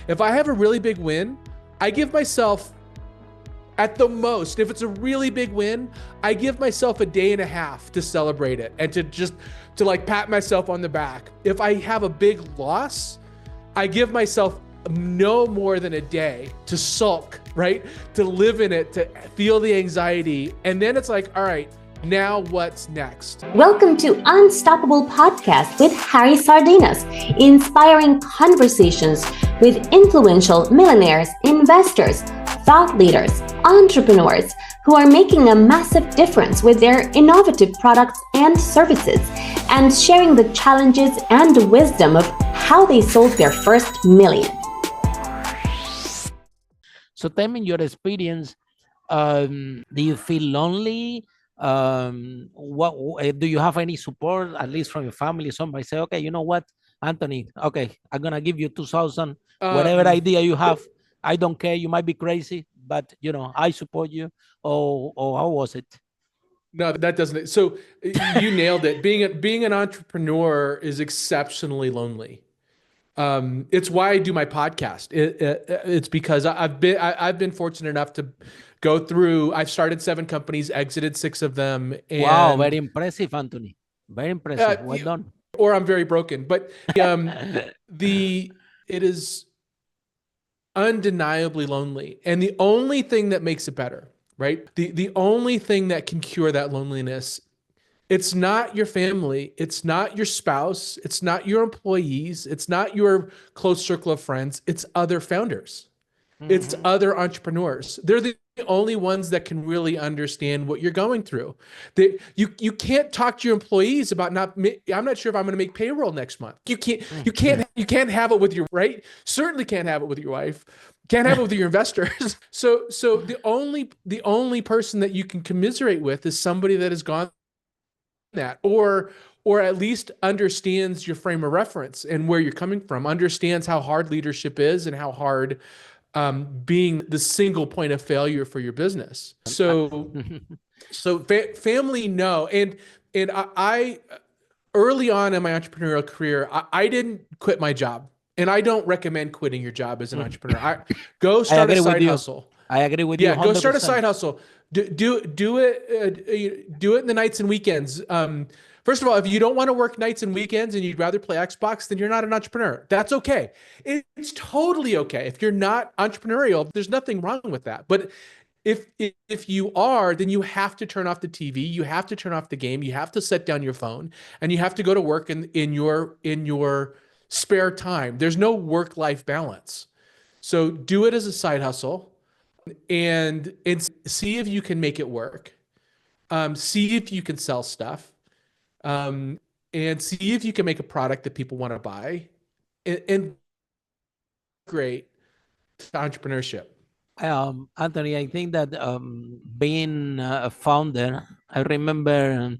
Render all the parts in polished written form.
If I have a really big win, I give myself, at the most, if it's a really big win, I give myself a day and a half to celebrate it and to like pat myself on the back. If I have a big loss, I give myself no more than a day to sulk, right? To live in it, to feel the anxiety. And then it's like, all right, now what's next? Welcome to Unstoppable Podcast with Harry Sardinas, inspiring conversations with influential millionaires, investors, thought leaders, entrepreneurs who are making a massive difference with their innovative products and services, and sharing the challenges and wisdom of how they sold their first million. So tell me your experience. Do you feel lonely? What do you have any support, at least from your family? Somebody say, okay, you know what, Anthony, okay, I'm gonna give you 2,000, whatever idea you have. I don't care, you might be crazy, but I support you. Or how was it? No, that doesn't. So you nailed it. Being an entrepreneur is exceptionally lonely. It's why I do my podcast. It's because I've been fortunate enough to go through. I've started 7 companies, exited 6 of them. And, wow, very impressive, Anthony. Very impressive. Well done. Or I'm very broken, but it is undeniably lonely, and the only thing that makes it better, right? The only thing that can cure that loneliness, it's not your family, it's not your spouse, it's not your employees, it's not your close circle of friends, it's other founders. Mm-hmm. It's other entrepreneurs. They're the only ones that can really understand what you're going through. You can't talk to your employees about I'm not sure if I'm going to make payroll next month. You can't have it with your, right? Certainly can't have it with your wife. Can't have it with your investors. So the only person that you can commiserate with is somebody that has gone that, or at least understands your frame of reference and where you're coming from, understands how hard leadership is and how hard being the single point of failure for your business. So family, no. And I early on in my entrepreneurial career, I didn't quit my job, and I don't recommend quitting your job as an entrepreneur. Go start a side hustle. I agree with you. Yeah, go start a side hustle. Do it in the nights and weekends. First of all, if you don't want to work nights and weekends and you'd rather play Xbox, then you're not an entrepreneur. That's okay. It's totally okay. If you're not entrepreneurial, there's nothing wrong with that. But if you are, then you have to turn off the TV, you have to turn off the game, you have to set down your phone, and you have to go to work in your spare time. There's no work-life balance. So do it as a side hustle, and see if you can make it work. See if you can sell stuff. And see if you can make a product that people want to buy, and great entrepreneurship. Anthony, I think that being a founder, I remember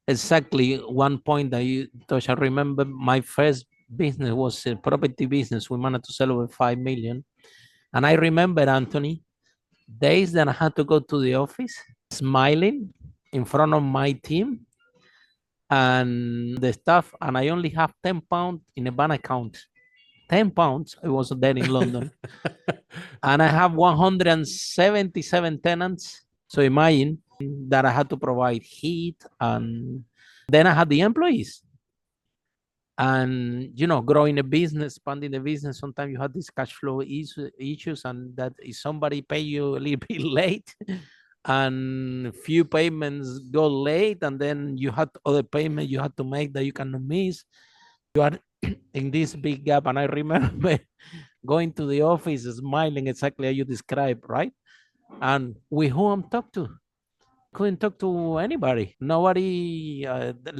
exactly one point that you touched. I remember my first business was a property business. We managed to sell over 5 million. And I remember, Anthony, days that I had to go to the office smiling in front of my team and the staff, and I only have 10 pounds in a bank account. 10 pounds. I was there in London. And I have 177 tenants. So imagine that I had to provide heat, and then I had the employees. And, growing a business, expanding the business, sometimes you have these cash flow issues, and that if somebody pay you a little bit late, and few payments go late, and then you had other payment you had to make that you cannot miss. You are in this big gap. And I remember going to the office smiling exactly as you described, right? And with who I'm talking to? Couldn't talk to anybody. Nobody,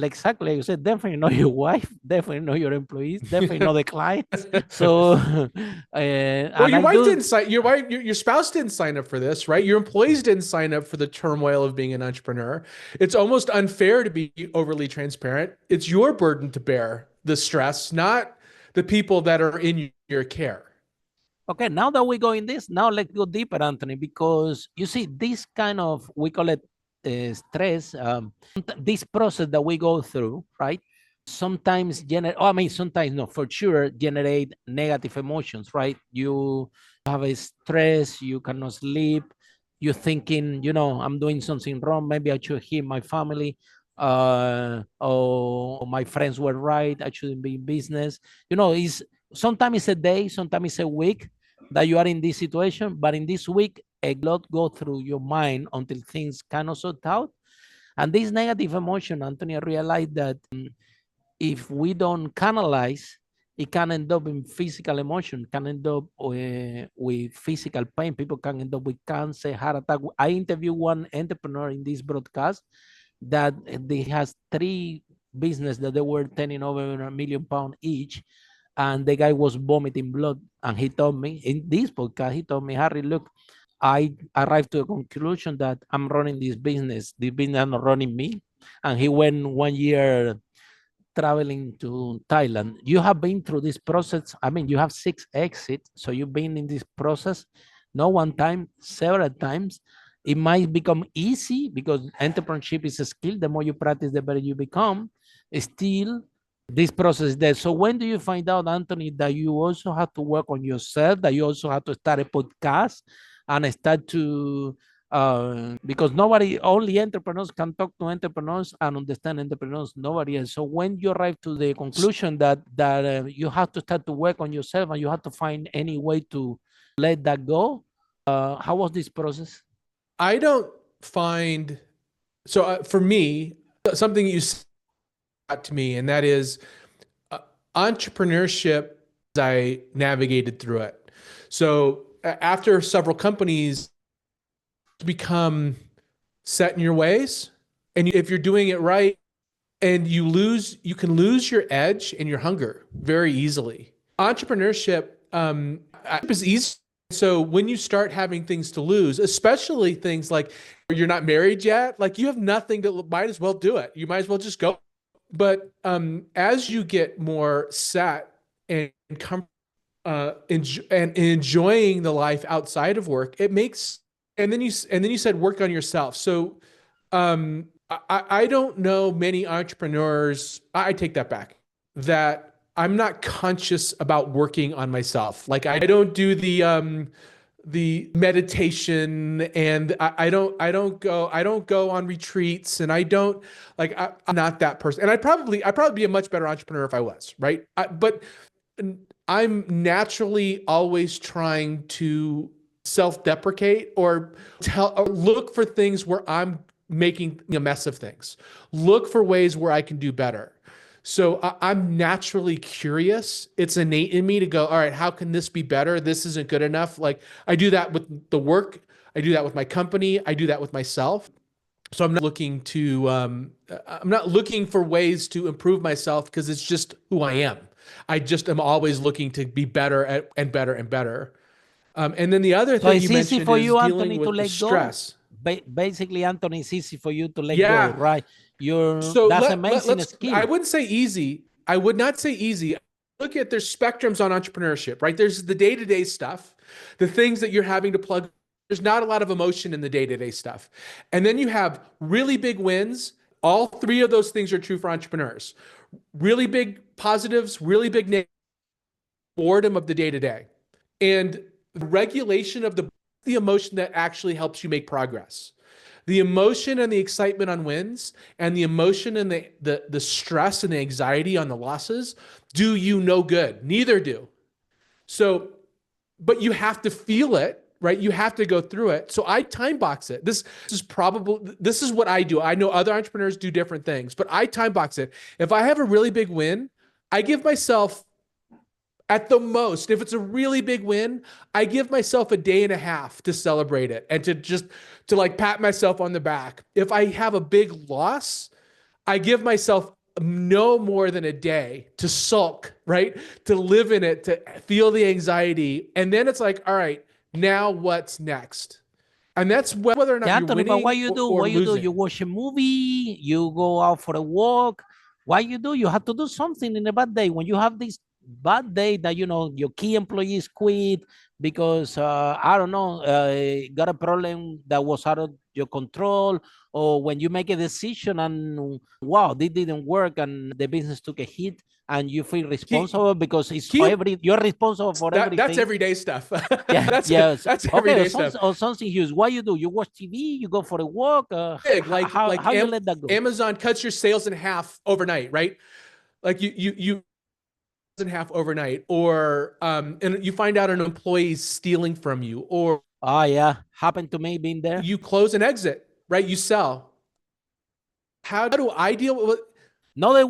exactly like you said, definitely not your wife, definitely not your employees, definitely not the clients. So, well, your wife didn't sign. Your spouse didn't sign up for this, right? Your employees didn't sign up for the turmoil of being an entrepreneur. It's almost unfair to be overly transparent. It's your burden to bear the stress, not the people that are in your care. Okay, now that we go in this, now let's go deeper, Anthony, because you see this kind of, we call it stress, this process that we go through, right? sometimes sometimes no, for sure generate negative emotions, right? You have a stress, you cannot sleep, you're thinking, I'm doing something wrong, maybe I should heal my family, or my friends were right, I shouldn't be in business. It's sometimes it's a day, sometimes it's a week that you are in this situation, but in this week a lot go through your mind until things cannot sort out. And this negative emotion, Anthony, I realized that if we don't canalize, it can end up in physical emotion, can end up with physical pain. People can end up with cancer, heart attack. I interviewed one entrepreneur in this broadcast that they has 3 business that they were turning over £1 million each. And the guy was vomiting blood. And he told me in this podcast, he told me, Harry, look, I arrived to a conclusion that I'm running this business. This business is not running me. And he went 1 year traveling to Thailand. You have been through this process. I mean, you have 6 exits. So you've been in this process, not one time, several times. It might become easy because entrepreneurship is a skill. The more you practice, the better you become. Still, this process is there. So when do you find out, Anthony, that you also have to work on yourself, that you also have to start a podcast and start to because only entrepreneurs can talk to entrepreneurs and understand entrepreneurs, nobody else. So when you arrive to the conclusion that you have to start to work on yourself and you have to find any way to let that go, how was this process? I don't find, so for me, something you said to me, and that is entrepreneurship, I navigated through it. So after several companies, become set in your ways. And if you're doing it right and you can lose your edge and your hunger very easily. Entrepreneurship is easy. So when you start having things to lose, especially things like you're not married yet, like you have nothing to, might as well do it. You might as well just go. But as you get more set and enjoying the life outside of work, it makes. And then you said work on yourself. So I don't know many entrepreneurs. I take that back. That I'm not conscious about working on myself. Like I don't do the meditation, and I don't go on retreats, and I don't like I'm not that person. And I'd probably be a much better entrepreneur if I was, right? But I'm naturally always trying to self-deprecate or look for things where I'm making a mess of things. Look for ways where I can do better. So I'm naturally curious. It's innate in me to go, all right, how can this be better? This isn't good enough. Like I do that with the work. I do that with my company. I do that with myself. So I'm not looking for ways to improve myself because it's just who I am. I just am always looking to be better and better and better. And then the other thing you mentioned is dealing with stress. Basically, Anthony, it's easy for you to let go, right? That's amazing skill. I wouldn't say easy. I would not say easy. Look at there's spectrums on entrepreneurship, right? There's the day-to-day stuff, the things that you're having to plug. There's not a lot of emotion in the day-to-day stuff. And then you have really big wins. All 3 of those things are true for entrepreneurs. Really big positives, really big negatives, boredom of the day-to-day. And regulation of the emotion that actually helps you make progress. The emotion and the excitement on wins, and the emotion and the stress and the anxiety on the losses do you no good. Neither do. So, but you have to feel it, right? You have to go through it. So I time box it. This is what I do. I know other entrepreneurs do different things, but I time box it. If I have a really big win, I give myself, at the most, if it's a really big win, I give myself a day and a half to celebrate it and to like pat myself on the back. If I have a big loss, I give myself no more than a day to sulk, right? To live in it, to feel the anxiety. And then it's like, all right, now what's next? And that's whether or not you're winning but what you do? What you do? You watch a movie, you go out for a walk. What you do? You have to do something in a bad day. When you have this bad day that, your key employees quit because, I don't know, got a problem that was out of your control, or when you make a decision and wow, this didn't work and the business took a hit and you feel responsible because you're responsible for everything. That's everyday stuff. Yeah, that's everyday stuff. Or something huge. What you do? You watch TV, you go for a walk. How you let that go? Amazon cuts your sales in half overnight, right? Like you in half overnight, or and you find out an employee is stealing from you, or happened to me being there. You close and exit, right? You sell. How do I deal with? No, the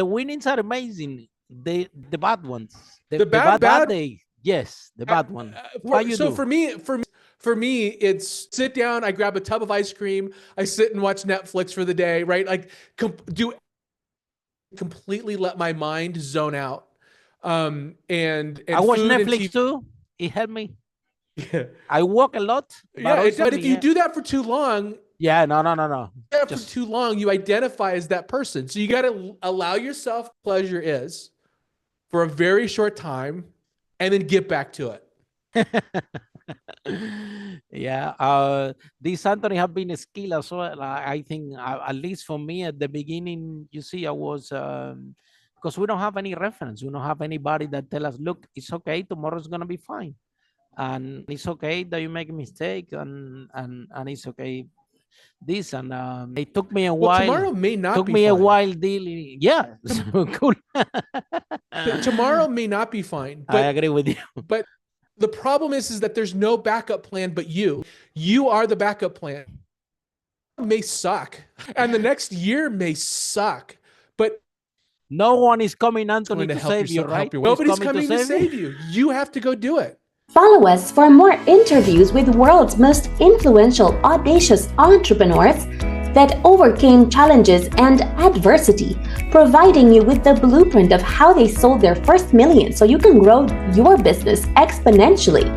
winnings are amazing. The bad ones, the bad day, yes, the bad one. For me, it's sit down. I grab a tub of ice cream. I sit and watch Netflix for the day, right? Like completely let my mind zone out. And I watch Netflix too. It helped me. Yeah. I walk a lot. But if you do that for too long, no. For too long, you identify as that person. So you got to allow yourself pleasure is for a very short time, and then get back to it. This Anthony have been a skill as well. I think at least for me at the beginning, you see, I was because we don't have any reference. We don't have anybody that tell us, look, it's okay, tomorrow's gonna be fine, and it's okay that you make a mistake, and it's okay. This and it took me a while. Tomorrow may not took be me fine. A while dealing. Yeah, cool. Tomorrow may not be fine. I agree with you. But the problem is that there's no backup plan but you. You are the backup plan. It may suck, and the next year may suck, but no one is coming, Anthony, to save you, right? Nobody's coming to save you. You have to go do it. Follow us for more interviews with world's most influential, audacious entrepreneurs that overcame challenges and adversity, providing you with the blueprint of how they sold their first million so you can grow your business exponentially.